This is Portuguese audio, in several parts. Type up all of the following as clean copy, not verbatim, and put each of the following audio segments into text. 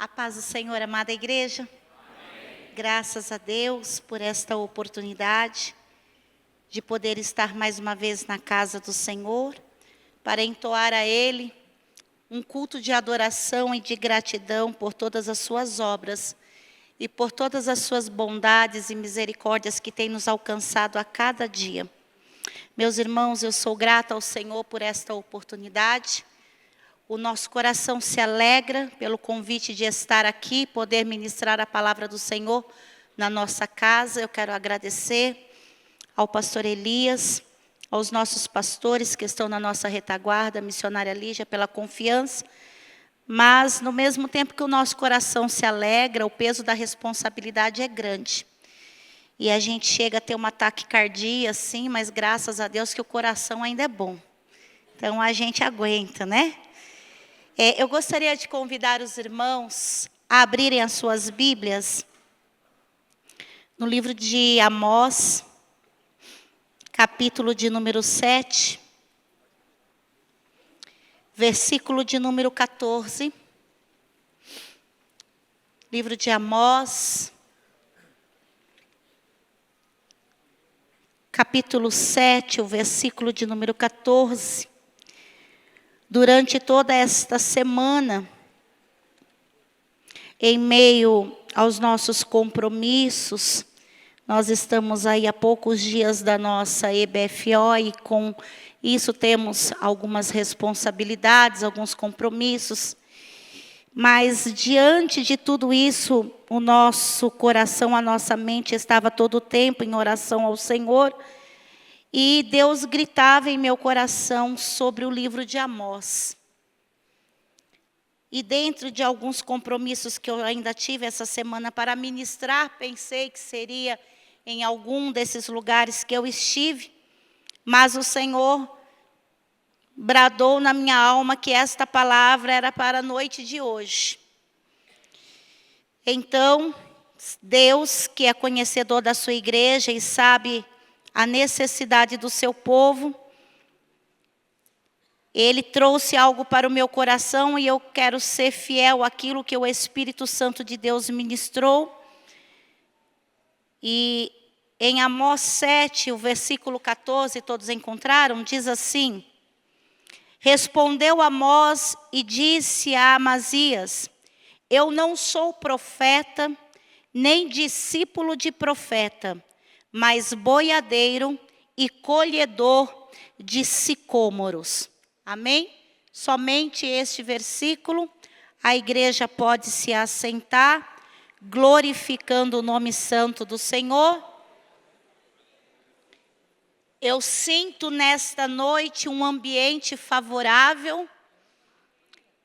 A paz do Senhor, amada igreja. Amém. Graças a Deus por esta oportunidade de poder estar mais uma vez na casa do Senhor, para entoar a Ele um culto de adoração e de gratidão por todas as suas obras e por todas as suas bondades e misericórdias que tem nos alcançado a cada dia. Meus irmãos, eu sou grata ao Senhor por esta oportunidade. O nosso coração se alegra pelo convite de estar aqui, poder ministrar a palavra do Senhor na nossa casa. Eu quero agradecer ao pastor Elias, aos nossos pastores que estão na nossa retaguarda, a missionária Lígia, pela confiança. Mas, no mesmo tempo que o nosso coração se alegra, o peso da responsabilidade é grande. E a gente chega a ter um ataque cardíaco, sim, mas graças a Deus que o coração ainda é bom. Então, a gente aguenta, né? Eu gostaria de convidar os irmãos a abrirem as suas Bíblias no livro de Amós, capítulo de número 7, versículo de número 14. Livro de Amós, capítulo 7, o versículo de número 14. Durante toda esta semana, em meio aos nossos compromissos, nós estamos aí há poucos dias da nossa EBFO e com isso temos algumas responsabilidades, alguns compromissos. Mas diante de tudo isso, o nosso coração, a nossa mente estava todo o tempo em oração ao Senhor. E Deus gritava em meu coração sobre o livro de Amós. E dentro de alguns compromissos que eu ainda tive essa semana para ministrar, pensei que seria em algum desses lugares que eu estive. Mas o Senhor bradou na minha alma que esta palavra era para a noite de hoje. Então, Deus, que é conhecedor da sua igreja e sabe a necessidade do seu povo, Ele trouxe algo para o meu coração e eu quero ser fiel àquilo que o Espírito Santo de Deus ministrou. E em Amós 7, o versículo 14, todos encontraram, diz assim: Respondeu Amós e disse a Amazias: Eu não sou profeta, nem discípulo de profeta, mas boiadeiro e colhedor de sicômoros. Amém? Somente este versículo, a igreja pode se assentar, glorificando o nome santo do Senhor. Eu sinto nesta noite um ambiente favorável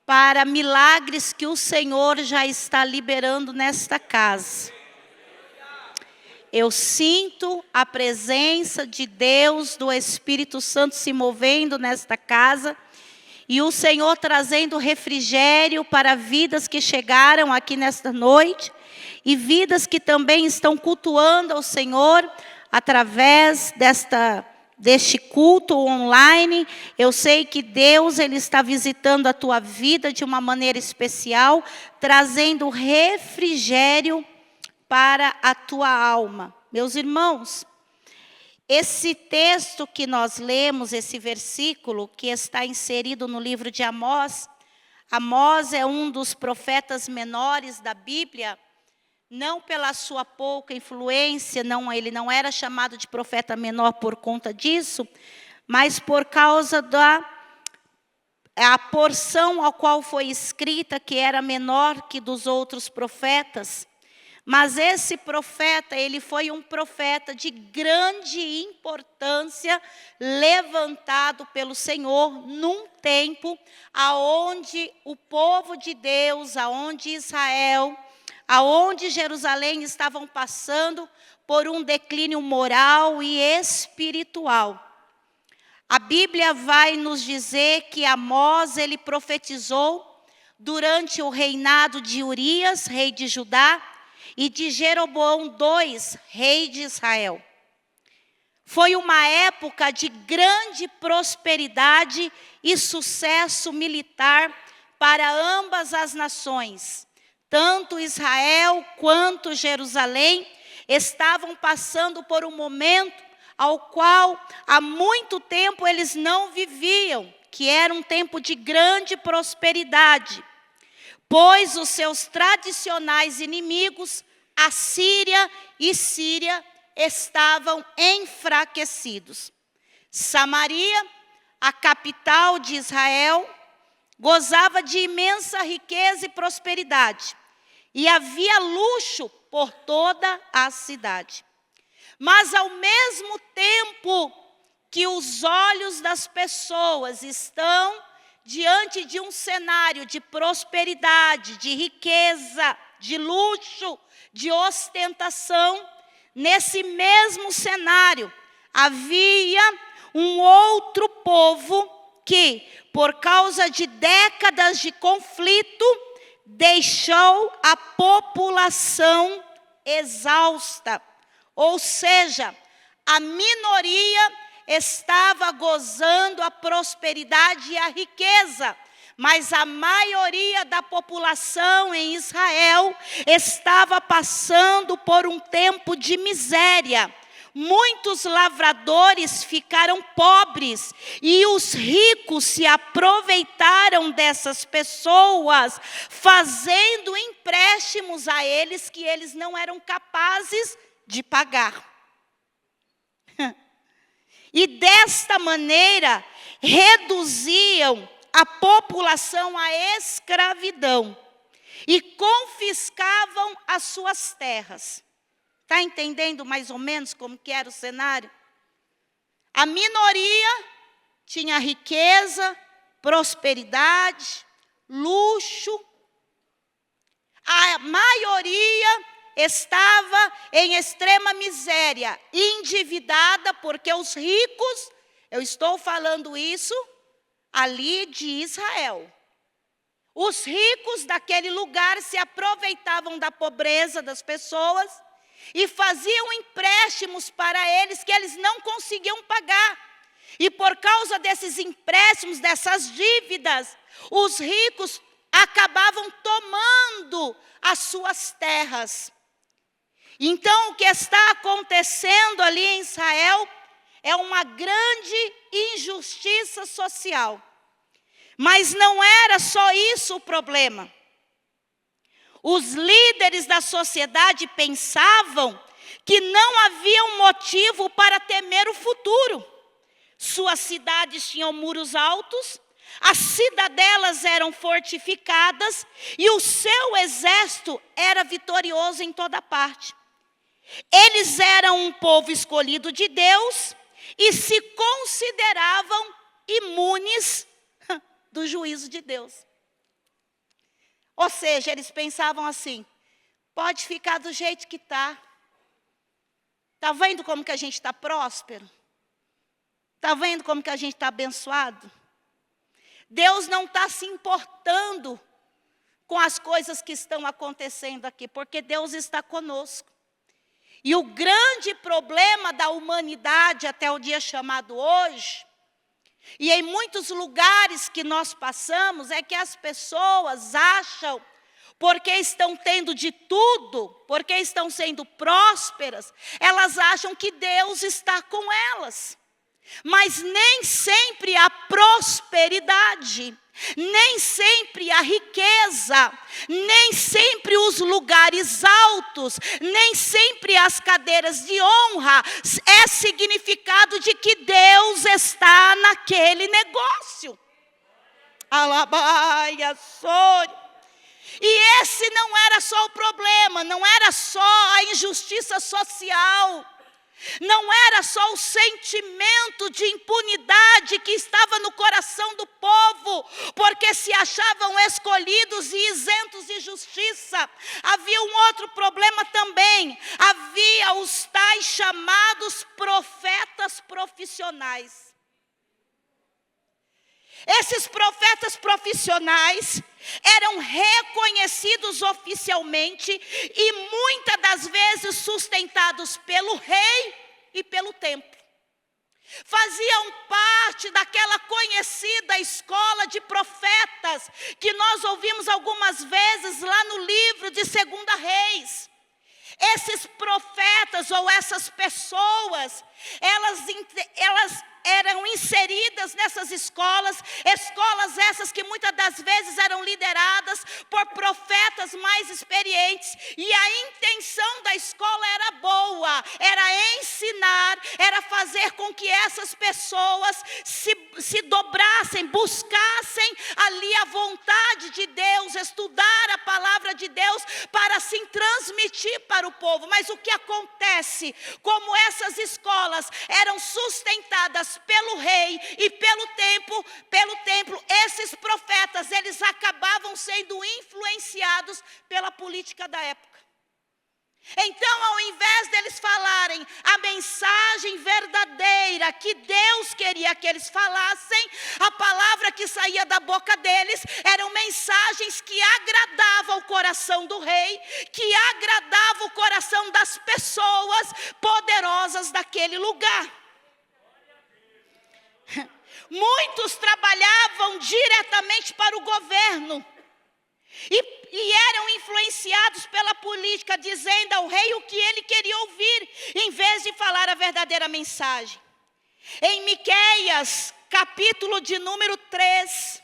para milagres que o Senhor já está liberando nesta casa. Eu sinto a presença de Deus, do Espírito Santo se movendo nesta casa. E o Senhor trazendo refrigério para vidas que chegaram aqui nesta noite. E vidas que também estão cultuando ao Senhor através deste culto online. Eu sei que Deus Ele está visitando a tua vida de uma maneira especial. Trazendo refrigério para a tua alma. Meus irmãos, esse texto que nós lemos, esse versículo que está inserido no livro de Amós, Amós é um dos profetas menores da Bíblia, não pela sua pouca influência, ele não era chamado de profeta menor por conta disso, mas por causa a porção ao qual foi escrita, que era menor que dos outros profetas. Mas esse profeta, ele foi um profeta de grande importância, levantado pelo Senhor num tempo aonde o povo de Deus, aonde Israel, aonde Jerusalém estavam passando por um declínio moral e espiritual. A Bíblia vai nos dizer que Amós, ele profetizou durante o reinado de Urias, rei de Judá, e de Jeroboão II, rei de Israel. Foi uma época de grande prosperidade e sucesso militar para ambas as nações, Tanto Israel quanto Jerusalém estavam passando por um momento ao qual há muito tempo eles não viviam, que era um tempo de grande prosperidade, pois os seus tradicionais inimigos, Assíria e Síria, estavam enfraquecidos. Samaria, a capital de Israel, gozava de imensa riqueza e prosperidade, e havia luxo por toda a cidade. Mas ao mesmo tempo que os olhos das pessoas estão diante de um cenário de prosperidade, de riqueza, de luxo, de ostentação, nesse mesmo cenário havia um outro povo que, por causa de décadas de conflito, deixou a população exausta. Ou seja, a minoria estava gozando a prosperidade e a riqueza, mas a maioria da população em Israel estava passando por um tempo de miséria. Muitos lavradores ficaram pobres e os ricos se aproveitaram dessas pessoas, fazendo empréstimos a eles que eles não eram capazes de pagar. E desta maneira reduziam a população à escravidão e confiscavam as suas terras. Está entendendo mais ou menos como que era o cenário? A minoria tinha riqueza, prosperidade, luxo. A maioria estava em extrema miséria, endividada, porque os ricos, eu estou falando isso ali de Israel. Os ricos daquele lugar se aproveitavam da pobreza das pessoas e faziam empréstimos para eles que eles não conseguiam pagar. E por causa desses empréstimos, dessas dívidas, os ricos acabavam tomando as suas terras. Então, o que está acontecendo ali em Israel é uma grande injustiça social. Mas não era só isso o problema. Os líderes da sociedade pensavam que não havia um motivo para temer o futuro. Suas cidades tinham muros altos, as cidadelas eram fortificadas e o seu exército era vitorioso em toda parte. Eles eram um povo escolhido de Deus e se consideravam imunes do juízo de Deus. Ou seja, eles pensavam assim: pode ficar do jeito que está. Está vendo como que a gente está próspero? Está vendo como que a gente está abençoado? Deus não está se importando com as coisas que estão acontecendo aqui, porque Deus está conosco. E o grande problema da humanidade até o dia chamado hoje, e em muitos lugares que nós passamos, é que as pessoas acham, porque estão tendo de tudo, porque estão sendo prósperas, elas acham que Deus está com elas. Mas nem sempre a prosperidade, nem sempre a riqueza, nem sempre os lugares altos, nem sempre as cadeiras de honra é significado de que Deus está naquele negócio. Alabaia, sori. E esse não era só o problema, não era só a injustiça social. Não era só o sentimento de impunidade que estava no coração do povo, porque se achavam escolhidos e isentos de justiça. Havia um outro problema também. Havia os tais chamados profetas profissionais. Esses profetas profissionais eram reconhecidos oficialmente e muitas das vezes sustentados pelo rei e pelo templo. faziam parte daquela conhecida escola de profetas, que nós ouvimos algumas vezes lá no livro de 2 Reis. Esses profetas ou essas pessoas, elas eram inseridas nessas escolas essas que muitas das vezes eram lideradas por profetas mais experientes, e a intenção da escola era boa, era ensinar, era fazer com que essas pessoas se dobrassem, buscassem ali a vontade de Deus, estudar a palavra de Deus para assim transmitir para o povo. Mas o que acontece? Como essas escolas eram sustentadas pelo rei e pelo templo, esses profetas, eles acabavam sendo influenciados pela política da época. Então, ao invés deles falarem a mensagem verdadeira que Deus queria que eles falassem, a palavra que saía da boca deles eram mensagens que agradavam o coração do rei, que agradavam o coração das pessoas poderosas daquele lugar. Muitos trabalhavam diretamente para o governo e eram influenciados pela política, dizendo ao rei o que ele queria ouvir, em vez de falar a verdadeira mensagem. Em Miqueias, capítulo de número 3,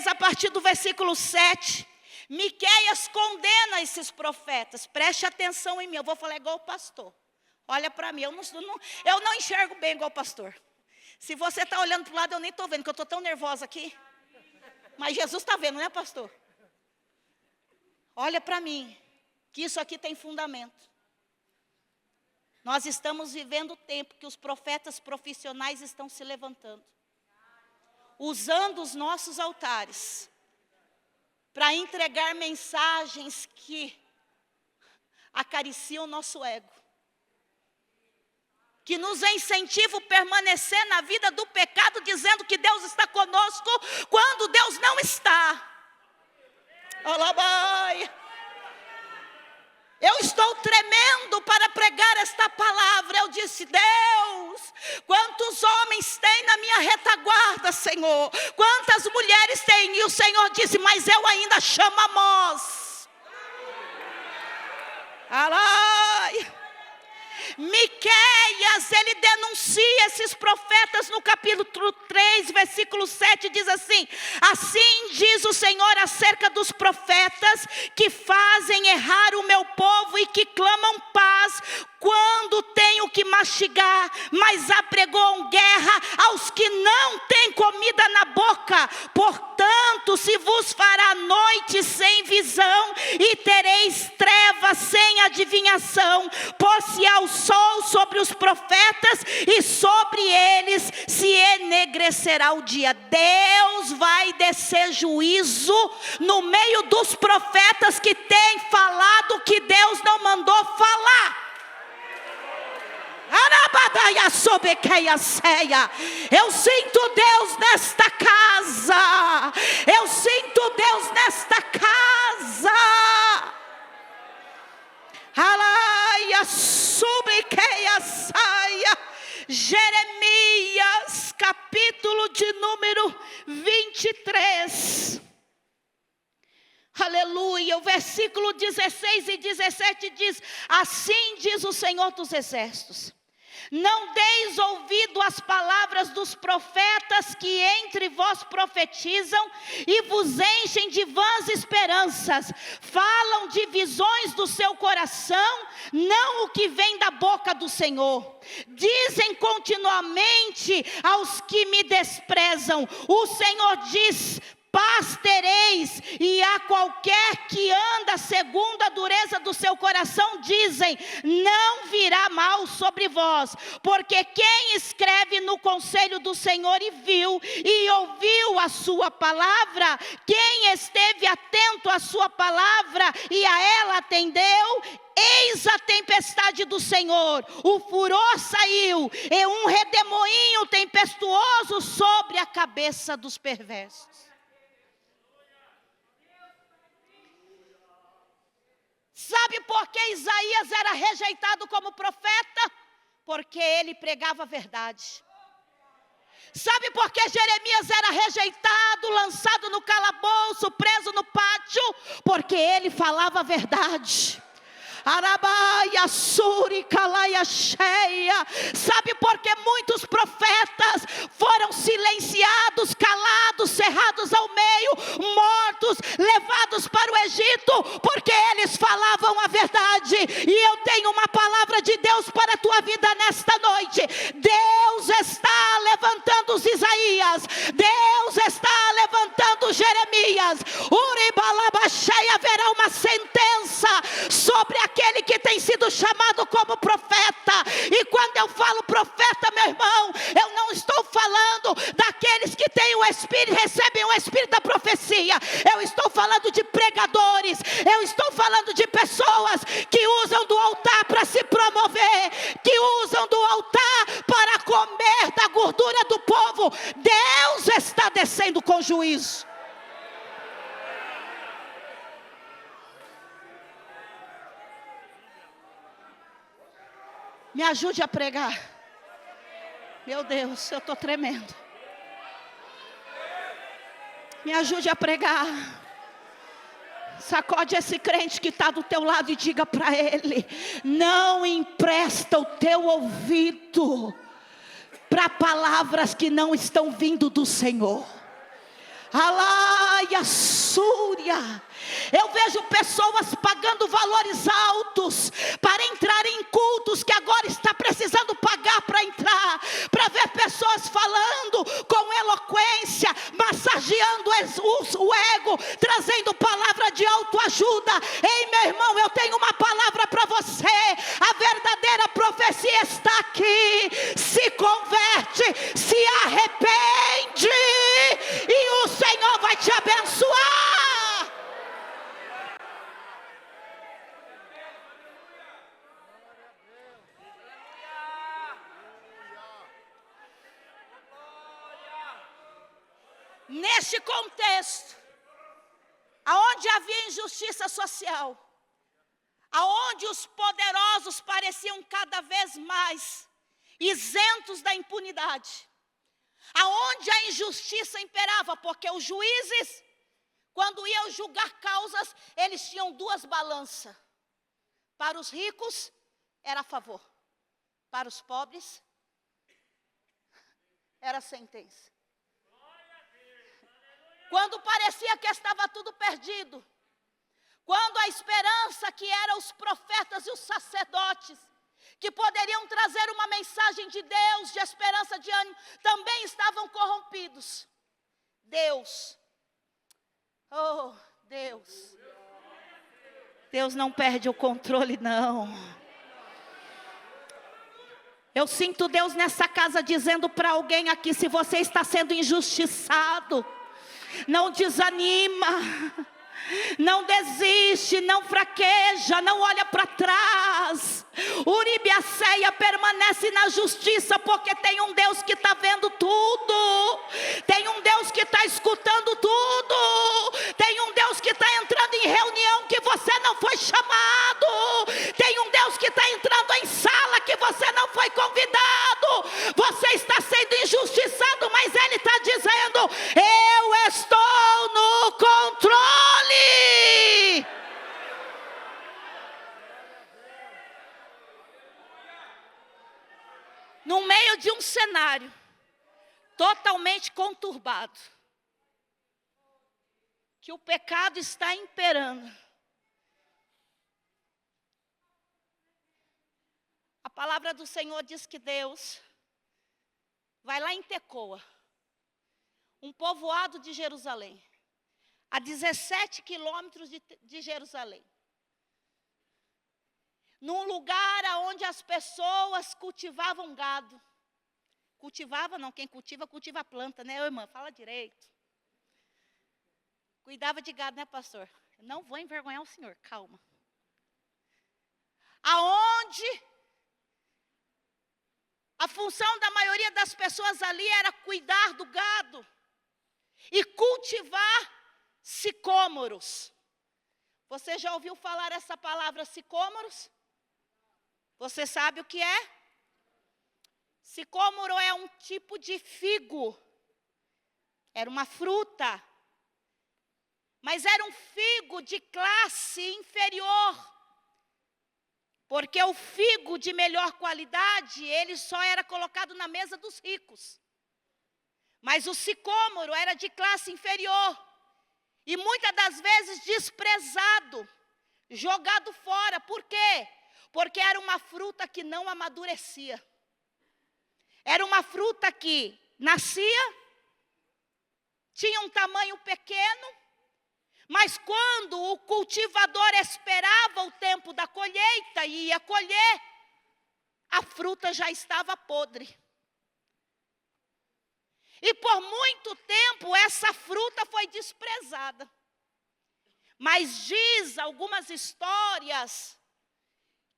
a partir do versículo 7, Miqueias condena esses profetas. Preste atenção em mim, eu vou falar igual o pastor. Olha para mim, eu não enxergo bem igual o pastor. Se você está olhando para o lado, eu nem estou vendo, porque eu estou tão nervosa aqui. Mas Jesus está vendo, né, pastor? Olha para mim, que isso aqui tem fundamento. Nós estamos vivendo o tempo que os profetas profissionais estão se levantando, usando os nossos altares para entregar mensagens que acariciam o nosso ego, que nos incentivam a permanecer na vida do pecado, dizendo que Deus está conosco, quando Deus não está. Eu estou tremendo para pregar esta palavra. Eu disse: Deus, quantos homens tem na minha retaguarda, Senhor? Quantas mulheres tem? E o Senhor disse: mas eu ainda chamo Amós. Miqueias, ele denuncia esses profetas no capítulo 3, versículo 7, diz assim: assim diz o Senhor acerca dos profetas que fazem errar o meu povo e que clamam paz quando tenho que mastigar, mas apregoam guerra aos que não têm comida na boca. Portanto, se vos fará noite sem visão e tereis trevas sem adivinhação, pôr-se-á o sol sobre os profetas e sobre eles se enegrecerá o dia. Deus vai descer juízo no meio dos profetas que têm falado que Deus não mandou falar. Eu sinto Deus nesta casa. Eu sinto Deus nesta casa. Jeremias, capítulo de número 23. Aleluia, o versículo 16 e 17 diz: assim diz o Senhor dos Exércitos: não deis ouvido às palavras dos profetas que entre vós profetizam e vos enchem de vãs esperanças. Falam de visões do seu coração, não o que vem da boca do Senhor. Dizem continuamente aos que me desprezam: o Senhor diz, paz tereis, e a qualquer que anda segundo a dureza do seu coração dizem, não virá mal sobre vós. Porque quem escreve no conselho do Senhor e viu e ouviu a sua palavra, quem esteve atento à sua palavra e a ela atendeu, eis a tempestade do Senhor, o furor saiu, e um redemoinho tempestuoso sobre a cabeça dos perversos. Sabe por por que Isaías era rejeitado como profeta? Porque ele pregava a verdade. Sabe por que Jeremias era rejeitado, lançado no calabouço, preso no pátio? Porque ele falava a verdade. Arabaia, Suri, Calaia, Cheia. Sabe por que muitos profetas foram silenciados, calados, cerrados ao meio, mortos, levados para o Egito? Porque eles falavam a verdade. E eu tenho uma palavra de Deus para a tua vida nesta noite. Deus está levantando os Isaías, Deus está levantando Jeremias. Uribalabachei, haverá uma sentença sobre aquele que tem sido chamado como profeta. E quando eu falo profeta, meu irmão, eu não estou falando daqueles que têm o Espírito, recebem o Espírito da profecia. Eu estou falando de pregadores, eu estou falando de pessoas que usam do altar para se promover, que usam do altar para comer da gordura do povo. Deus está descendo com juízo. Me ajude a pregar. Meu Deus, eu estou tremendo. Me ajude a pregar. Sacode esse crente que está do teu lado e diga para ele: não empresta o teu ouvido para palavras que não estão vindo do Senhor. Alaia, Súria. Eu vejo pessoas pagando valores altos para entrar em cultos que agora está precisando pagar para entrar, para ver pessoas falando com eloquência, massageando o ego, trazendo palavra de autoajuda. Ei, meu irmão, eu tenho uma palavra para você. A verdadeira profecia está aqui. Se converte, se arrepende e o Senhor vai te abençoar. Neste contexto, aonde havia injustiça social, aonde os poderosos pareciam cada vez mais isentos da impunidade, aonde a injustiça imperava, porque os juízes, quando iam julgar causas, eles tinham duas balanças. Para os ricos era a favor, para os pobres era sentença. Quando parecia que estava tudo perdido, quando a esperança que eram os profetas e os sacerdotes, que poderiam trazer uma mensagem de Deus, de esperança, de ânimo, também estavam corrompidos. Deus, oh Deus, Deus não perde o controle não. Eu sinto Deus nessa casa dizendo para alguém aqui: se você está sendo injustiçado, não desanima, não desiste, não fraqueja, não olha para trás. Uribiaceia, permanece na justiça, porque tem um Deus que está vendo tudo, tem um Deus que está escutando tudo, tem um Deus que está entrando em reunião que você não foi chamado, tem um Deus que está entrando em sala que você não foi convidado. Você está sendo injustiçado, mas Ele está dizendo: eu estou no controle. No meio de um cenário totalmente conturbado, que o pecado está imperando, a palavra do Senhor diz que Deus vai lá em Tecoa, um povoado de Jerusalém, a 17 quilômetros de Jerusalém, num lugar onde as pessoas cultivavam gado. Cultivava não, quem cultiva, cultiva a planta, né, irmã? Fala direito. Cuidava de gado, né, pastor? Não vou envergonhar o senhor, calma. Aonde a função da maioria das pessoas ali era cuidar do gado e cultivar sicômoros. Você já ouviu falar essa palavra sicômoros? Você sabe o que é? Sicômoro é um tipo de figo. Era uma fruta. Mas era um figo de classe inferior. Porque o figo de melhor qualidade, ele só era colocado na mesa dos ricos. Mas o sicômoro era de classe inferior. E muitas das vezes desprezado, jogado fora. Por quê? Porque era uma fruta que não amadurecia. Era uma fruta que nascia, tinha um tamanho pequeno, mas quando o cultivador esperava o tempo da colheita e ia colher, a fruta já estava podre. E por muito tempo essa fruta foi desprezada. Mas diz algumas histórias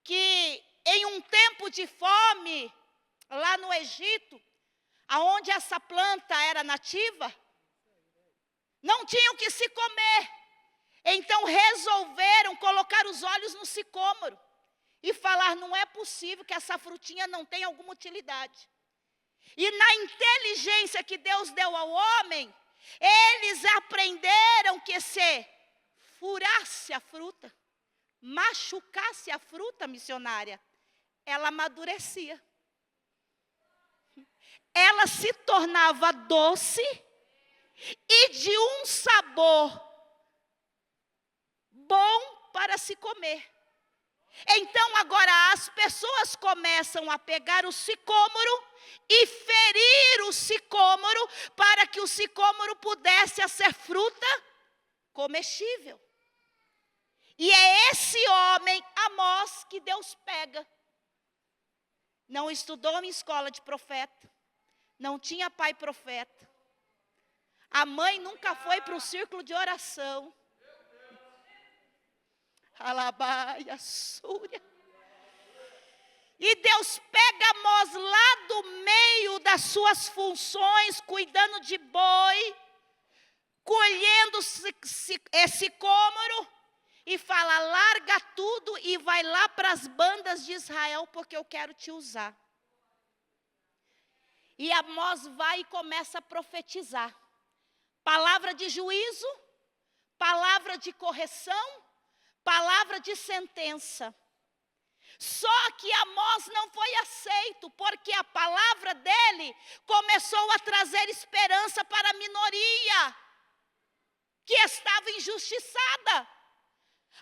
que em um tempo de fome, lá no Egito, aonde essa planta era nativa, não tinham o que se comer. Então resolveram colocar os olhos no sicômoro e falar, não é possível que essa frutinha não tenha alguma utilidade. E na inteligência que Deus deu ao homem, eles aprenderam que se furasse a fruta, machucasse a fruta missionária, ela amadurecia. Ela se tornava doce e de um sabor bom para se comer. Então agora as pessoas começam a pegar o sicômoro e ferir o sicômoro para que o sicômoro pudesse ser fruta comestível. E é esse homem, Amós, que Deus pega. Não estudou em escola de profeta, não tinha pai profeta. A mãe nunca foi para o círculo de oração. Alabaia, súria. E Deus pega Amós lá do meio das suas funções, cuidando de boi, colhendo esse cômoro, e fala, larga tudo e vai lá para as bandas de Israel, porque eu quero te usar. E Amós vai e começa a profetizar. Palavra de juízo, palavra de correção, palavra de sentença. Só que Amós não foi aceito, porque a palavra dele começou a trazer esperança para a minoria que estava injustiçada.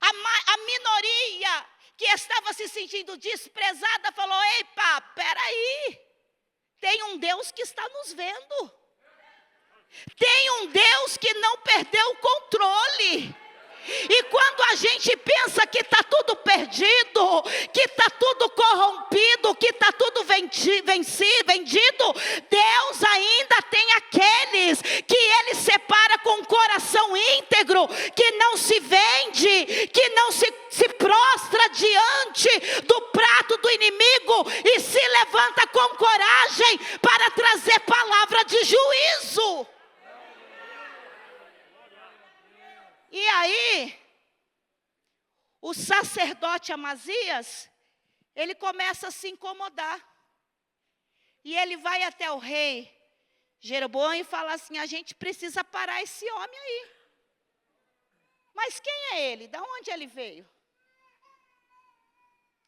A minoria que estava se sentindo desprezada falou, epa, peraí, tem um Deus que está nos vendo. Tem um Deus que não perdeu o controle. E quando a gente pensa que está tudo perdido, que está tudo corrompido, que está tudo vendido, Deus ainda tem aqueles que Ele separa com um coração íntegro, que não se vende, que não se prostra diante do prato do inimigo e se levanta com coragem para trazer palavra de juízo. E aí, o sacerdote Amazias, ele começa a se incomodar. E ele vai até o rei Jeroboão e fala assim, a gente precisa parar esse homem aí. Mas quem é ele? Da onde ele veio?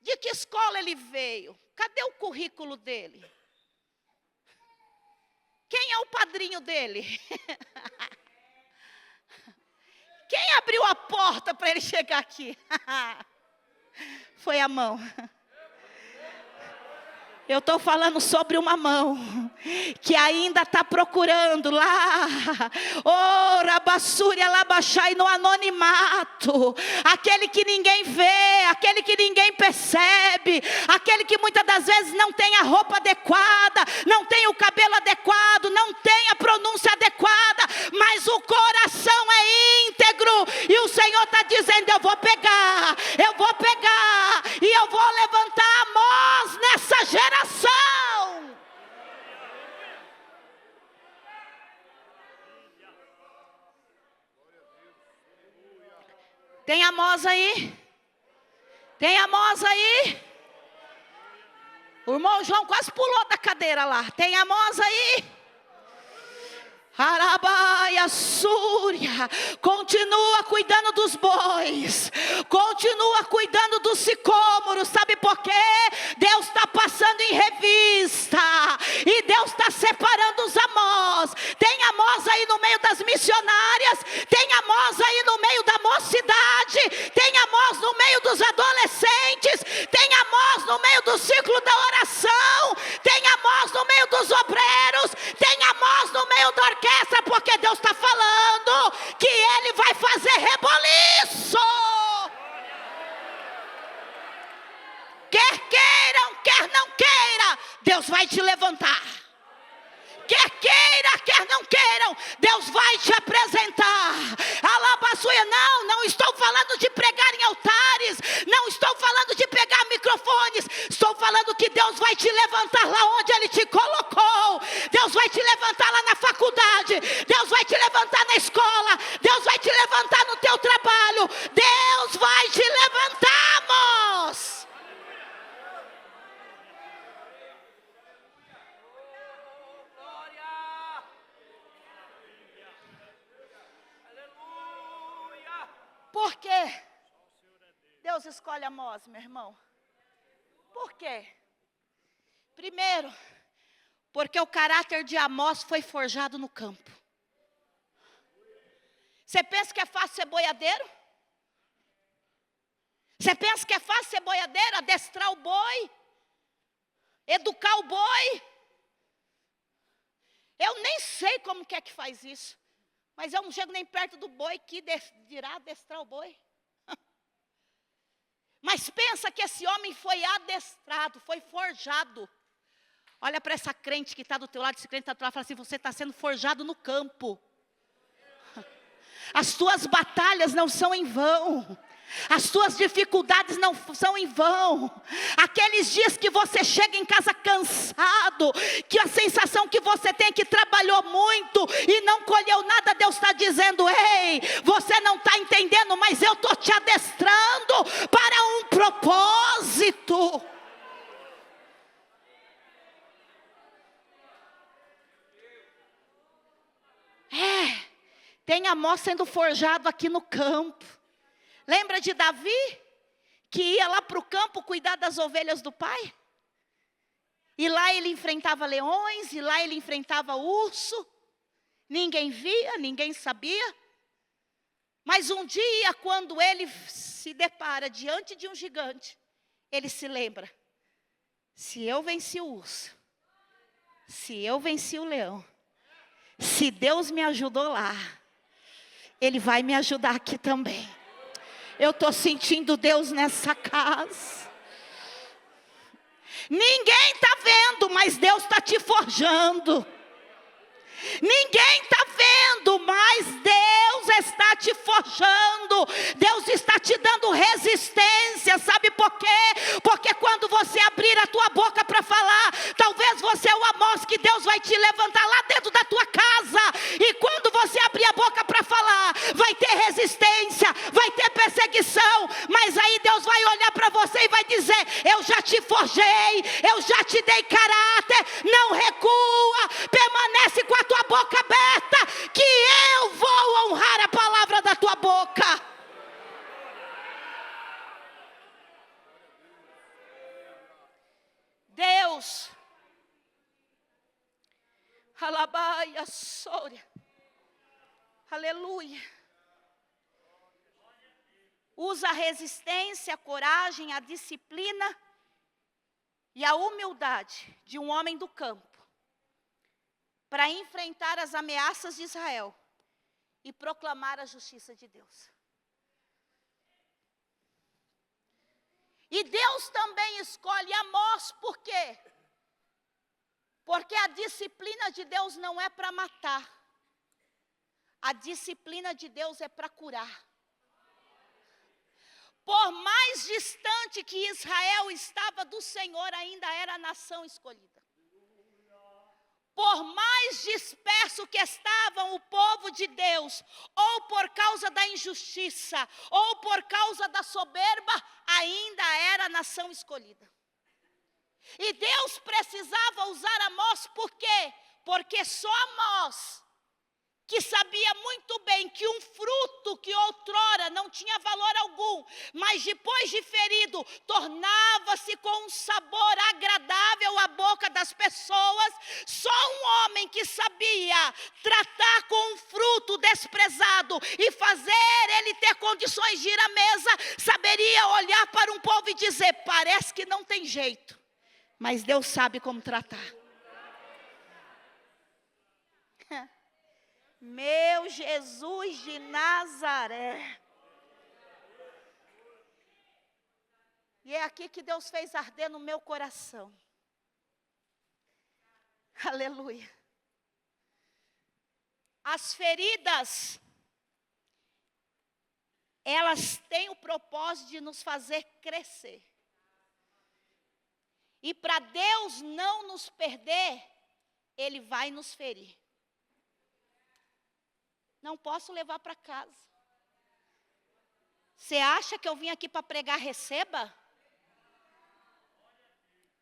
De que escola ele veio? Cadê o currículo dele? Quem é o padrinho dele? Quem abriu a porta para ele chegar aqui? Foi a mão. Eu estou falando sobre uma mão que ainda está procurando lá, Rabassúria, Labaxai, no anonimato, aquele que ninguém vê, aquele que ninguém percebe, aquele que muitas das vezes não tem a roupa adequada, não tem o cabelo adequado, não tem a pronúncia adequada, mas o coração é íntegro, e o Senhor está dizendo, eu vou pegar, e eu vou levantar Amós nessa geração. Tem Amós aí? Tem Amós aí? O irmão João quase pulou da cadeira lá. Tem Amós aí? Arabaia, Súria, continua cuidando dos bois, continua cuidando dos sicômoros, sabe por quê? Deus está passando em revista, e Deus está separando os Amós. Tem Amós aí no meio das missionárias, tem Amós aí no meio da mocidade, tem Amós no meio dos adolescentes, tem Amós no meio do ciclo da oração, tem Amós no meio dos obreiros, tem Amós no meio da orquestra, porque Deus está falando que Ele vai fazer reboliço. Quer queiram, quer não queira, Deus vai te levantar. Quer queira, quer não queiram, Deus vai te apresentar. Alabaçuia, não estou falando de pregar em altares, não estou falando de pegar microfones, estou falando que Deus vai te levantar lá onde Ele te colocou. Deus vai te levantar lá na faculdade, Deus vai te levantar na escola, Deus vai te levantar no teu trabalho, Deus vai te levantar, moço. Por quê? Deus escolhe Amós, meu irmão. Por quê? Primeiro, porque o caráter de Amós foi forjado no campo. Você pensa que é fácil ser boiadeiro? Você pensa que é fácil ser boiadeiro? Adestrar o boi? Educar o boi? Eu nem sei como que é que faz isso. Mas eu não chego nem perto do boi que dirá adestrar o boi. Mas pensa que esse homem foi adestrado, foi forjado. Olha para essa crente que está do teu lado, esse crente está do teu lado, fala assim, você está sendo forjado no campo. As tuas batalhas não são em vão. As tuas dificuldades não são em vão. Aqueles dias que você chega em casa cansado, que a sensação que você tem é que trabalhou muito e não colheu nada, Deus está dizendo, ei, você não está entendendo, mas eu estou te adestrando para um propósito. Tem Amós sendo forjado aqui no campo. Lembra de Davi, que ia lá para o campo cuidar das ovelhas do pai? E lá ele enfrentava leões, e lá ele enfrentava urso. Ninguém via, ninguém sabia. Mas um dia, quando ele se depara diante de um gigante, ele se lembra, se eu venci o urso, se eu venci o leão, se Deus me ajudou lá, Ele vai me ajudar aqui também. Eu estou sentindo Deus nessa casa. Ninguém está vendo, mas Deus está te forjando. Ninguém está vendo, mas Deus está te forjando. Deus está te dando resistência. Sabe por quê? Porque quando você abrir a tua boca para falar, talvez você é o Amós que Deus vai te levantar lá dentro da tua casa. E quando você abrir a boca para falar, vai ter resistência, vai ter perseguição. Mas aí Deus vai olhar para você e vai dizer, eu já te forjei, eu já te dei caráter. Não recua, permanece com a tua boca aberta, que eu vou honrar a palavra da tua boca. Deus, alabaia, sória, aleluia, usa a resistência, a coragem, a disciplina e a humildade de um homem do campo para enfrentar as ameaças de Israel e proclamar a justiça de Deus. E Deus também escolhe Amós, por quê? Porque a disciplina de Deus não é para matar. A disciplina de Deus é para curar. Por mais distante que Israel estava do Senhor, ainda era a nação escolhida. por mais disperso que estavam o povo de Deus, ou por causa da injustiça, ou por causa da soberba, ainda era a nação escolhida. E Deus precisava usar Amós, por quê? Porque só Amós, que sabia muito bem que um fruto que outrora não tinha valor algum, mas depois de ferido, tornava-se com um sabor agradável à boca das pessoas. Só um homem que sabia tratar com um fruto desprezado e fazer ele ter condições de ir à mesa, saberia olhar para um povo e dizer: parece que não tem jeito, mas Deus sabe como tratar. Meu Jesus de Nazaré. E é aqui que Deus fez arder no meu coração. Aleluia. As feridas, elas têm o propósito de nos fazer crescer. E para Deus não nos perder, Ele vai nos ferir. Não posso levar para casa. Você acha que eu vim aqui para pregar receba?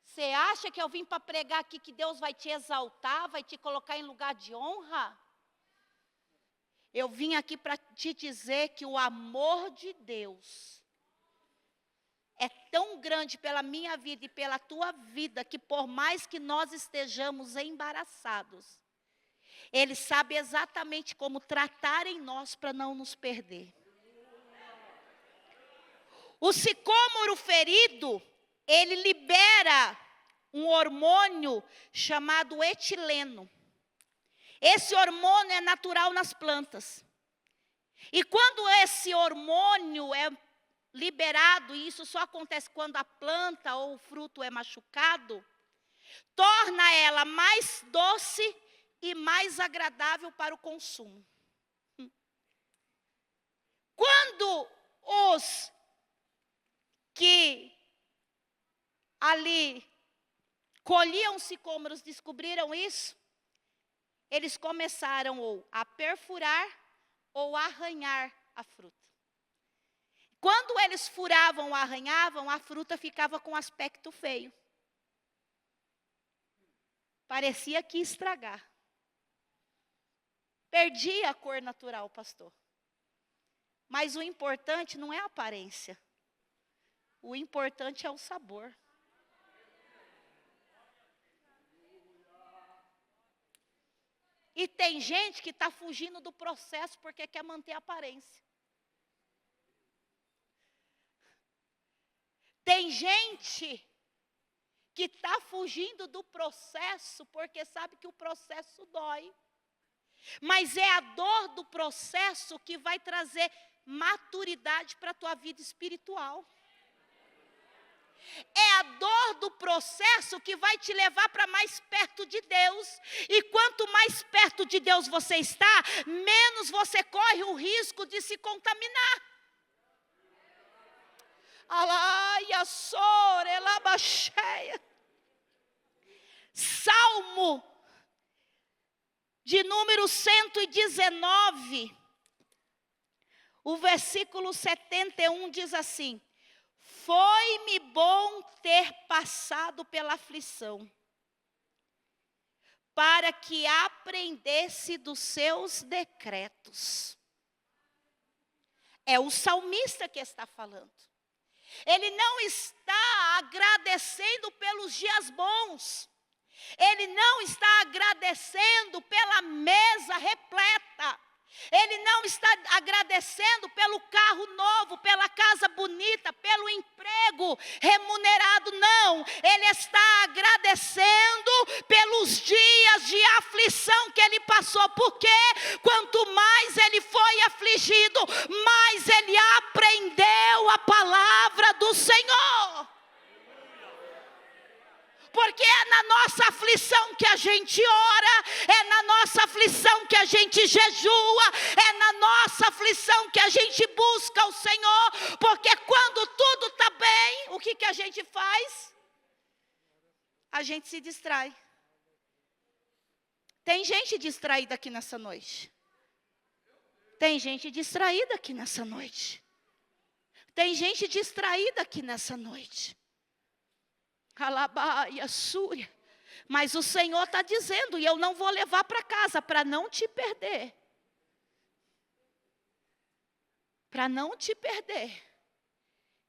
Você acha que eu vim para pregar aqui que Deus vai te exaltar, vai te colocar em lugar de honra? Eu vim aqui para te dizer que o amor de Deus é tão grande pela minha vida e pela tua vida, que por mais que nós estejamos embaraçados, Ele sabe exatamente como tratar em nós para não nos perder. O sicômoro ferido, ele libera um hormônio chamado etileno. Esse hormônio é natural nas plantas. E quando esse hormônio é liberado, e isso só acontece quando a planta ou o fruto é machucado, torna ela mais doce e mais agradável para o consumo. Quando os que ali colhiam sicômoros descobriram isso, eles começaram ou a perfurar ou a arranhar a fruta. Quando eles furavam ou arranhavam, a fruta ficava com aspecto feio. Parecia que ia estragar. Perdia a cor natural, pastor. Mas o importante não é a aparência. O importante é o sabor. E tem gente que está fugindo do processo porque quer manter a aparência. Tem gente que está fugindo do processo porque sabe que o processo dói. Mas é a dor do processo que vai trazer maturidade para a tua vida espiritual. É a dor do processo que vai te levar para mais perto de Deus. E quanto mais perto de Deus você está, menos você corre o risco de se contaminar. Alaia sore labacheia. Salmo de número 119, o versículo 71 diz assim: foi-me bom ter passado pela aflição, para que aprendesse dos seus decretos. É o salmista que está falando. Ele não está agradecendo pelos dias bons. Ele não está agradecendo pela mesa repleta. Ele não está agradecendo pelo carro novo, pela casa bonita, pelo emprego remunerado, não. Ele está agradecendo pelos dias de aflição que ele passou. Porque quanto mais ele foi afligido, mais ele aprendeu a palavra do Senhor. Porque é na nossa aflição que a gente ora, é na nossa aflição que a gente jejua, é na nossa aflição que a gente busca o Senhor. Porque quando tudo está bem, o que a gente faz? A gente se distrai. Tem gente distraída aqui nessa noite. Tem gente distraída aqui nessa noite. Tem gente distraída aqui nessa noite. Alabaia, súria. Mas o Senhor está dizendo, e eu não vou levar para casa para não te perder. Para não te perder.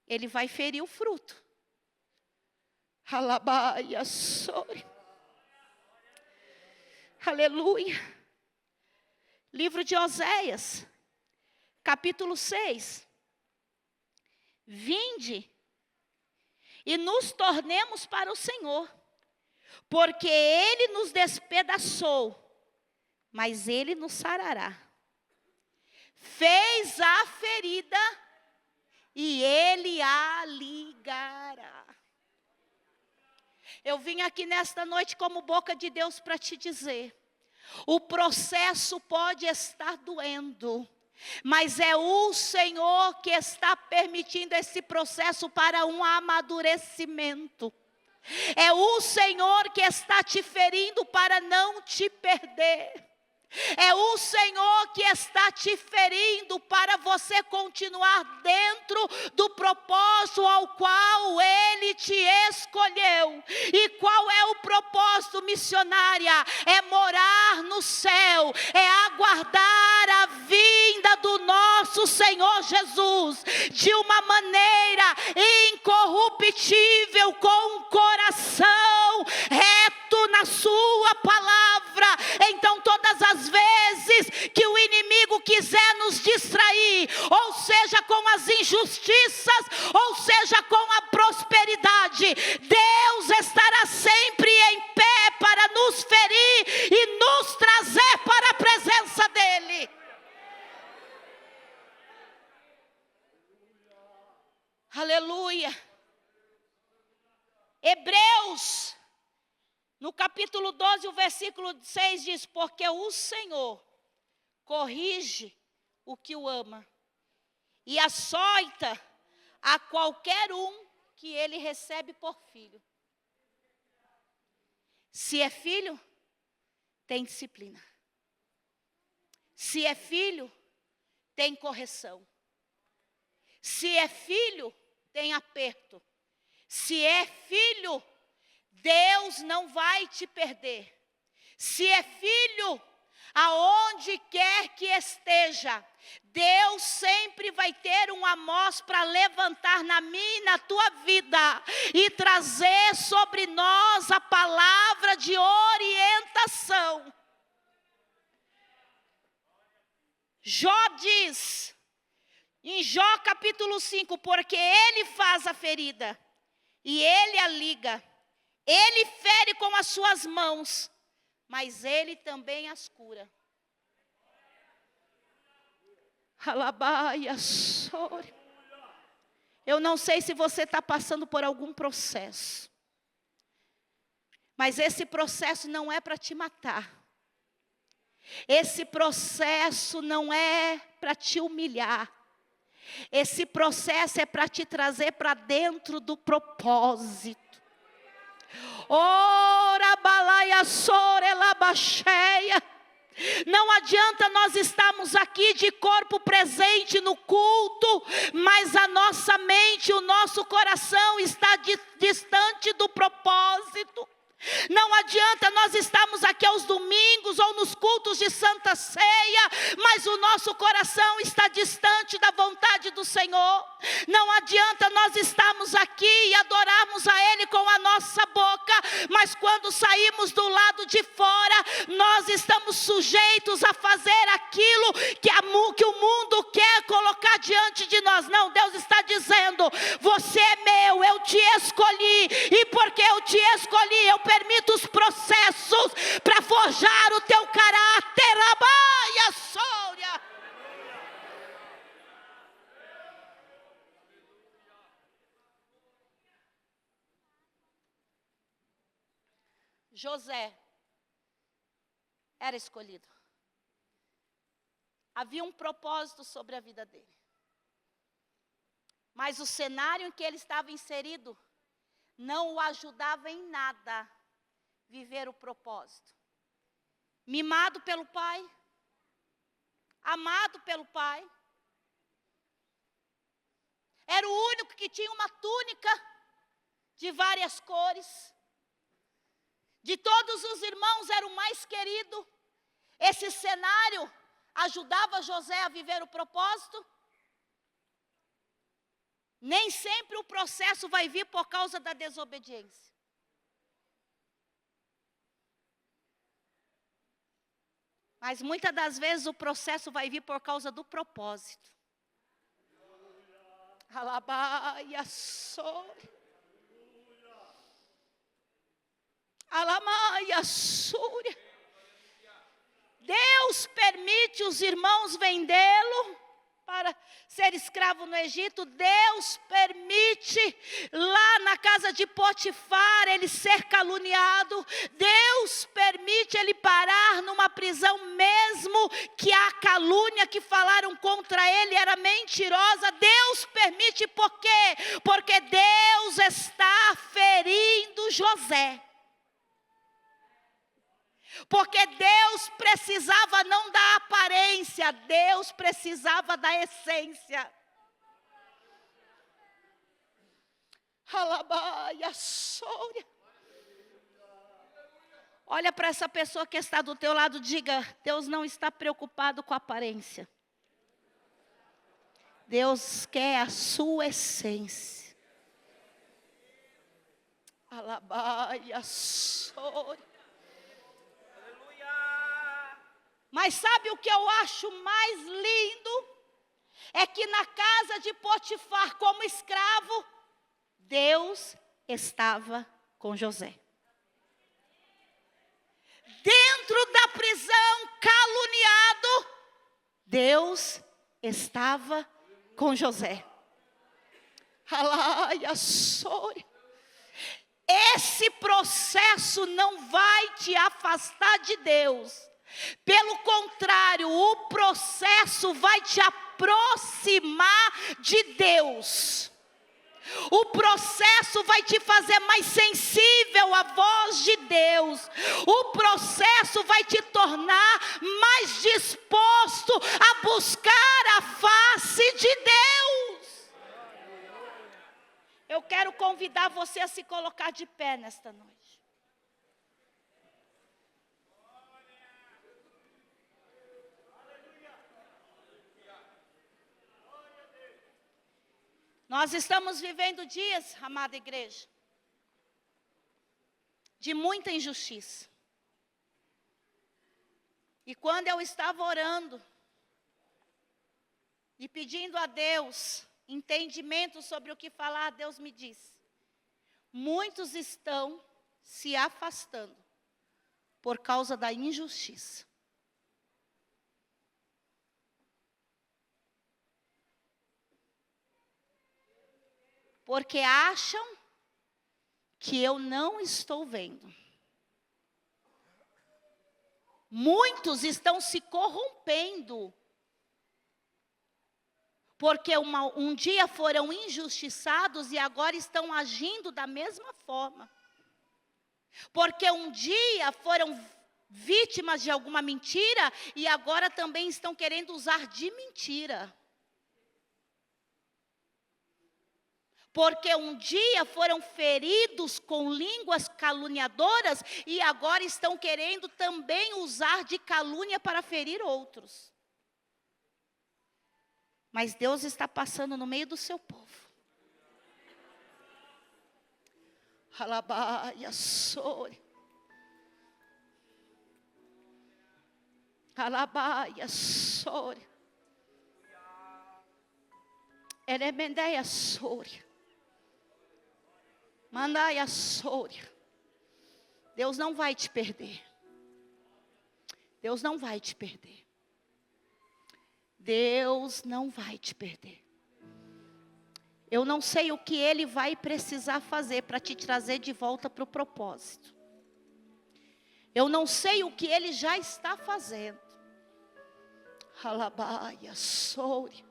Ele vai ferir o fruto. Alabaia, súria. Aleluia. Livro de Oséias, capítulo 6. Vinde e nos tornemos para o Senhor, porque Ele nos despedaçou, mas Ele nos sarará. Fez a ferida e Ele a ligará. Eu vim aqui nesta noite como boca de Deus para te dizer, o processo pode estar doendo, mas é o Senhor que está permitindo esse processo para um amadurecimento. É o Senhor que está te ferindo para não te perder. É o Senhor que está te ferindo para você continuar dentro do propósito ao qual Ele te escolheu. E qual é o propósito, missionária? É morar no céu, é aguardar a vinda do nosso Senhor Jesus, de uma maneira incorruptível, com um coração reto na sua palavra. Então todas as vezes que o inimigo quiser nos distrair, ou seja com as injustiças, ou seja com a prosperidade, Deus estará sempre em pé para nos ferir e nos trazer para a presença dEle. Aleluia. Hebreus, no capítulo 12, o versículo 6 diz, porque o Senhor corrige o que o ama e açoita a qualquer um que Ele recebe por filho. Se é filho, tem disciplina. Se é filho, tem correção. Se é filho, tem aperto. Se é filho, Deus não vai te perder. Se é filho, aonde quer que esteja, Deus sempre vai ter um Amós para levantar na minha e na tua vida e trazer sobre nós a palavra de orientação. Jó diz, em Jó capítulo 5, porque Ele faz a ferida e Ele a liga. Ele fere com as suas mãos, mas Ele também as cura. Alabaia, sore. Eu não sei se você está passando por algum processo, mas esse processo não é para te matar. Esse processo não é para te humilhar. Esse processo é para te trazer para dentro do propósito. Ora balaia sore labacheia. Não adianta nós estarmos aqui de corpo presente no culto, mas a nossa mente, o nosso coração está distante do propósito. Não adianta nós estarmos aqui aos domingos ou nos cultos de Santa Ceia, mas o nosso coração está distante da vontade do Senhor. Não adianta nós estarmos aqui e adorarmos a Ele com a nossa boca, mas quando saímos do lado de fora, nós estamos sujeitos a fazer aquilo que o mundo quer colocar diante de nós. Não, Deus está dizendo, você é meu, eu te escolhi, e porque eu te escolhi, eu permito os processos para forjar o teu caráter. Abaia, sória. José era escolhido. Havia um propósito sobre a vida dele. Mas o cenário em que ele estava inserido não o ajudava em nada viver o propósito. mimado pelo pai, amado pelo pai. Era o único que tinha uma túnica de várias cores. De todos os irmãos era o mais querido. Esse cenário ajudava José a viver o propósito? Nem sempre o processo vai vir por causa da desobediência. Mas muitas das vezes o processo vai vir por causa do propósito. Alabaia sore. Alamaia sore. Deus permite os irmãos vendê-lo para ser escravo no Egito. Deus permite lá na casa de Potifar ele ser caluniado. Deus permite ele parar numa prisão, mesmo que a calúnia que falaram contra ele era mentirosa. Deus permite por quê? Porque Deus está ferindo José. Porque Deus precisava não da aparência, Deus precisava da essência. Alabaia sore. Olha para essa pessoa que está do teu lado, diga: Deus não está preocupado com a aparência. Deus quer a sua essência. Alabaia sore. Mas sabe o que eu acho mais lindo? É que na casa de Potifar, como escravo, Deus estava com José. Dentro da prisão, caluniado, Deus estava com José. Alaia sore. Esse processo não vai te afastar de Deus. Pelo contrário, o processo vai te aproximar de Deus. O processo vai te fazer mais sensível à voz de Deus. O processo vai te tornar mais disposto a buscar a face de Deus. Eu quero convidar você a se colocar de pé nesta noite. Nós estamos vivendo dias, amada igreja, de muita injustiça. E quando eu estava orando e pedindo a Deus entendimento sobre o que falar, Deus me disse: muitos estão se afastando por causa da injustiça. Porque acham que eu não estou vendo. Muitos estão se corrompendo. Porque um dia foram injustiçados e agora estão agindo da mesma forma. Porque um dia foram vítimas de alguma mentira e agora também estão querendo usar de mentira. Porque um dia foram feridos com línguas caluniadoras e agora estão querendo também usar de calúnia para ferir outros. Mas Deus está passando no meio do seu povo. Alabaia sore. Alabaia sore. Eremendeia sore. Mandai a sore. Deus não vai te perder. Deus não vai te perder. Deus não vai te perder. Eu não sei o que Ele vai precisar fazer para te trazer de volta para o propósito. Eu não sei o que Ele já está fazendo. Alabaia sore.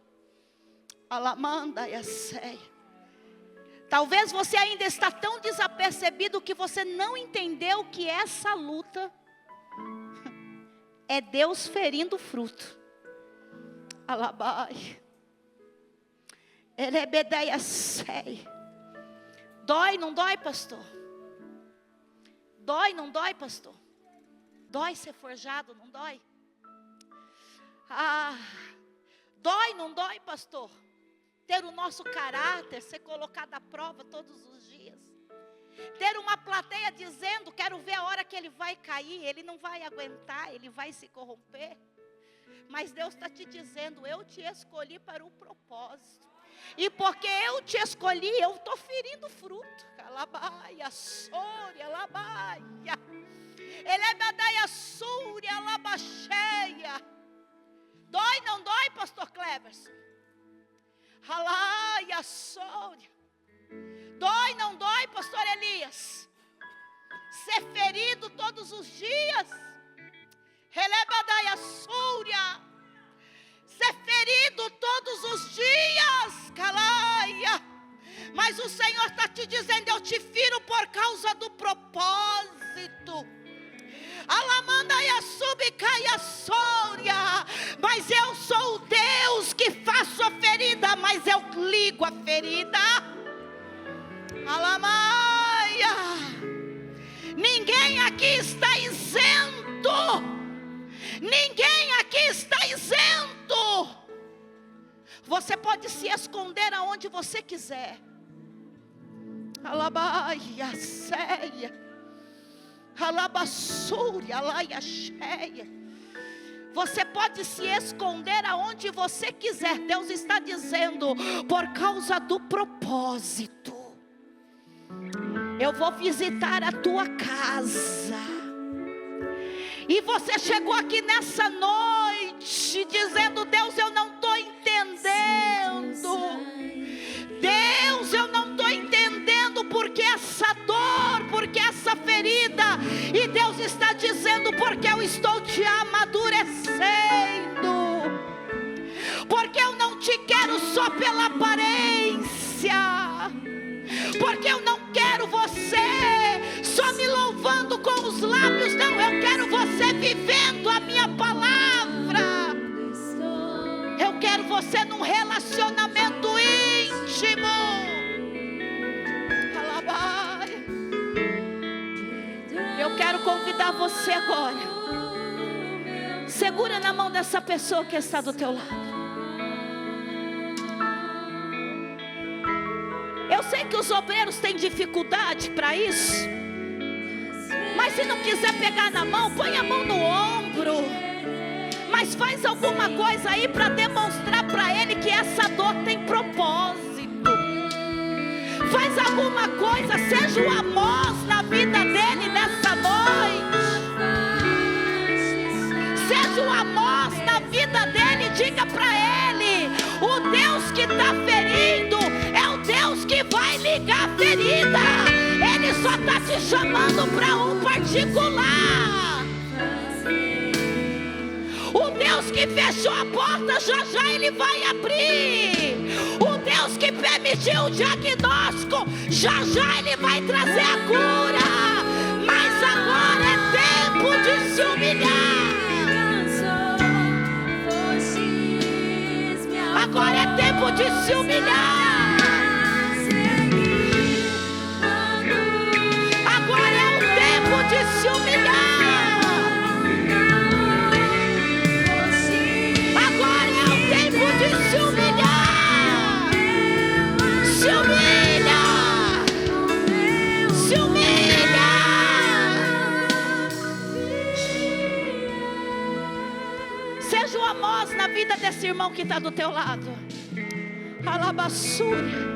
Alamanda e a ceia. Talvez você ainda está tão desapercebido que você não entendeu que essa luta é Deus ferindo o fruto. Alabai. Elebedeia sei. Dói, não dói, pastor? Dói, não dói, pastor? Dói ser forjado, não dói? Dói, não dói, pastor? Ter o nosso caráter ser colocado à prova todos os dias. Ter uma plateia dizendo, quero ver a hora que ele vai cair, ele não vai aguentar, ele vai se corromper. Mas Deus está te dizendo, eu te escolhi para um propósito. E porque eu te escolhi, eu estou ferindo fruto. Alabaia, sória, alabaia. Elebedeia, súria, alabacheia. Dói, não dói, pastor Cleverson? Alaia, sória. Dói, não dói, pastor Elias? Ser ferido todos os dias. Elebedeia, súria. Ser ferido todos os dias, calaia. Mas o Senhor está te dizendo, eu te firo por causa do propósito. Alamandaia subicaia sória. Mas eu sou o Deus que faço a ferida, mas eu ligo a ferida. Alamaia. Ninguém aqui está isento. Ninguém aqui está isento. Você pode se esconder aonde você quiser. Alabaia, ceia. Alabassúria, alaia, cheia. Você pode se esconder aonde você quiser. Deus está dizendo, por causa do propósito, eu vou visitar a tua casa. E você chegou aqui nessa noite dizendo, Deus, eu não estou entendendo. Deus, eu não estou entendendo porque essa dor, porque essa ferida. E Deus está dizendo, porque eu estou te amadurecendo. Porque eu não te quero só pela aparência. Porque eu não quero você só me louvando com os lábios. Não, eu quero você vivendo a minha palavra. Eu quero você num relacionamento íntimo. Alabai. Eu quero convidar você agora. Segura na mão dessa pessoa que está do teu lado. Eu sei que os obreiros têm dificuldade para isso. Mas se não quiser pegar na mão, põe a mão no ombro. Mas faz alguma coisa aí para demonstrar para ele que essa dor tem propósito. Faz alguma coisa, seja o Amós na vida dele nessa noite. Seja o Amós na vida dele, diga para ele, o Deus que está ferindo é o Deus que vai ligar a ferida. Ele só está te chamando para um particular. O Deus que fechou a porta, já já ele vai abrir. O Deus que permitiu o diagnóstico, já já ele vai trazer a cura. Mas agora é tempo de se humilhar. Agora é tempo de se humilhar. Agora é o tempo de se humilhar. Agora é o tempo de se humilhar. Se humilha. Se humilha. Seja o Amós na vida desse irmão que está do teu lado. Alabassúria.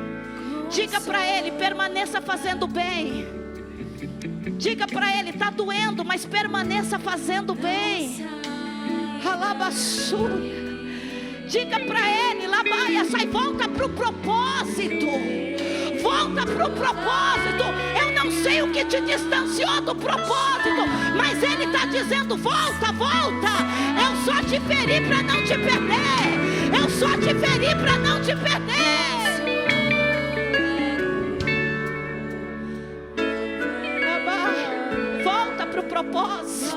Diga para ele, permaneça fazendo bem. Diga para ele, está doendo, mas permaneça fazendo bem. Alabassúria. Diga para ele, labaia, sai, volta para o propósito. Volta para o propósito. Eu não sei o que te distanciou do propósito, mas ele está dizendo, volta, volta. Eu só te feri para não te perder. Eu só te feri para não te perder. Volta para o propósito.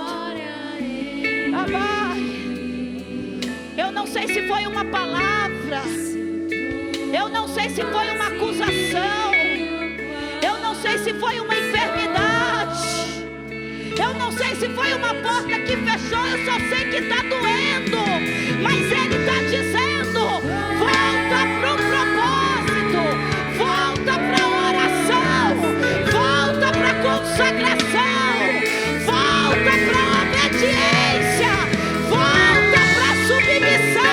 uma palavra, eu não sei se foi uma acusação, eu não sei se foi uma enfermidade, eu não sei se foi uma porta que fechou, eu só sei que está doendo, mas Ele está dizendo: volta para o propósito, volta para a oração, volta para a consagração, volta para a obediência, volta para a submissão.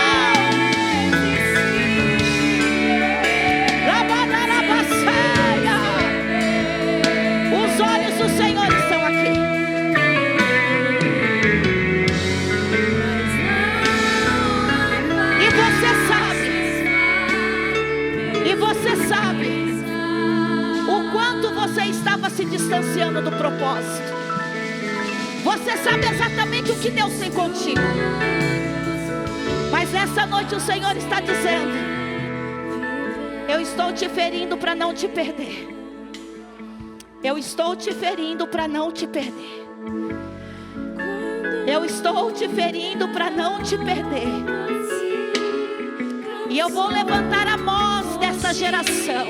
Os olhos do Senhor estão aqui. E você sabe o quanto você estava se distanciando do propósito. Você sabe exatamente o que Deus tem contigo. Mas nessa noite o Senhor está dizendo: eu estou te ferindo para não te perder. Eu estou te ferindo para não te perder. Eu estou te ferindo para não te perder. E eu vou levantar Amós dessa geração.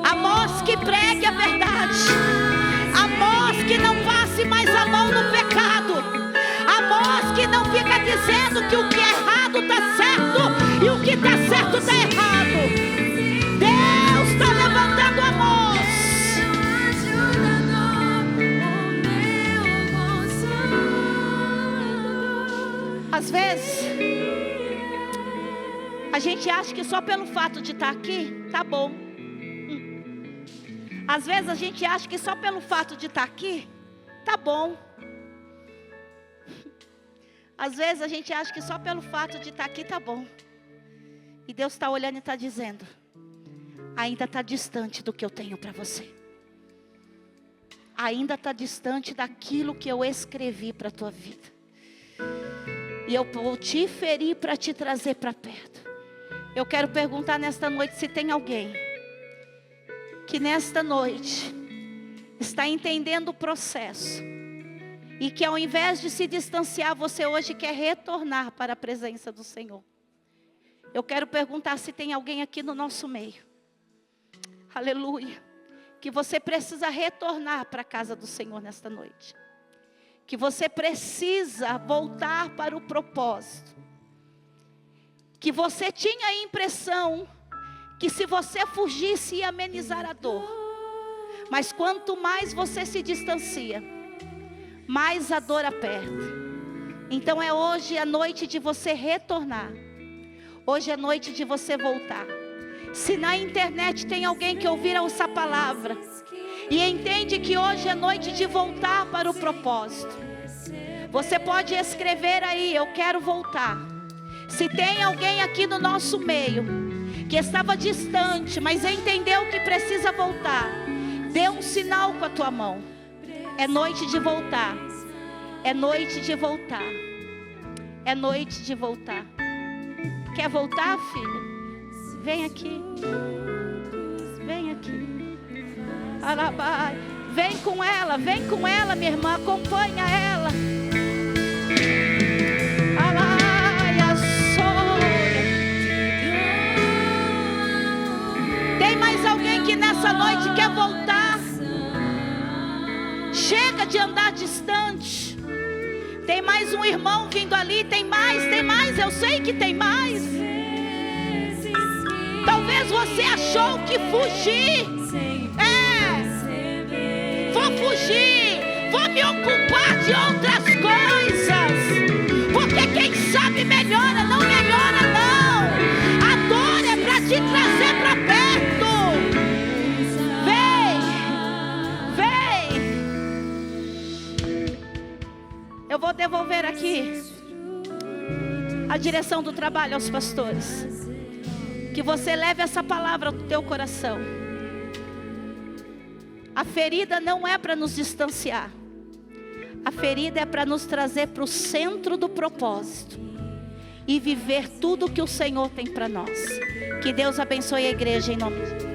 Amós que pregue a verdade. Amós que não passe mais a mão no pecado. Amós que não fica dizendo que o que é errado está certo e o que está certo está errado. Deus está levantando Amós. Às vezes a gente acha que só pelo fato de estar aqui, tá bom. Às vezes a gente acha que só pelo fato de estar aqui, tá bom. Às vezes a gente acha que só pelo fato de estar aqui, tá bom. E Deus está olhando e está dizendo: ainda está distante do que eu tenho para você. Ainda está distante daquilo que eu escrevi para a tua vida. E eu vou te ferir para te trazer para perto. Eu quero perguntar nesta noite se tem alguém que nesta noite está entendendo o processo e que ao invés de se distanciar, você hoje quer retornar para a presença do Senhor. Eu quero perguntar se tem alguém aqui no nosso meio, aleluia, que você precisa retornar para a casa do Senhor nesta noite, que você precisa voltar para o propósito, que você tinha a impressão que se você fugisse ia amenizar a dor, mas quanto mais você se distancia, mais a dor aperta. Então é hoje a noite de você retornar, hoje é noite de você voltar. Se na internet tem alguém que ouvir essa palavra e entende que hoje é noite de voltar para o propósito, você pode escrever aí: eu quero voltar. Se tem alguém aqui no nosso meio que estava distante, mas entendeu que precisa voltar, dê um sinal com a tua mão. É noite de voltar. É noite de voltar. É noite de voltar. Quer voltar, filha? Vem aqui. Vem aqui. Arabai. Vem com ela, minha irmã, acompanha ela. Tem mais alguém que nessa noite quer voltar? Chega de andar distante. Tem mais um irmão vindo ali. Tem mais, eu sei que tem mais. Talvez você achou que fugir, vou fugir, vou me ocupar de outras coisas, porque quem sabe melhora, não melhora não. A dor é para te trazer para perto. Vem. Eu vou devolver aqui a direção do trabalho aos pastores. Que você leve essa palavra ao teu coração. A ferida não é para nos distanciar. A ferida é para nos trazer para o centro do propósito e viver tudo que o Senhor tem para nós. Que Deus abençoe a igreja em nome de Jesus.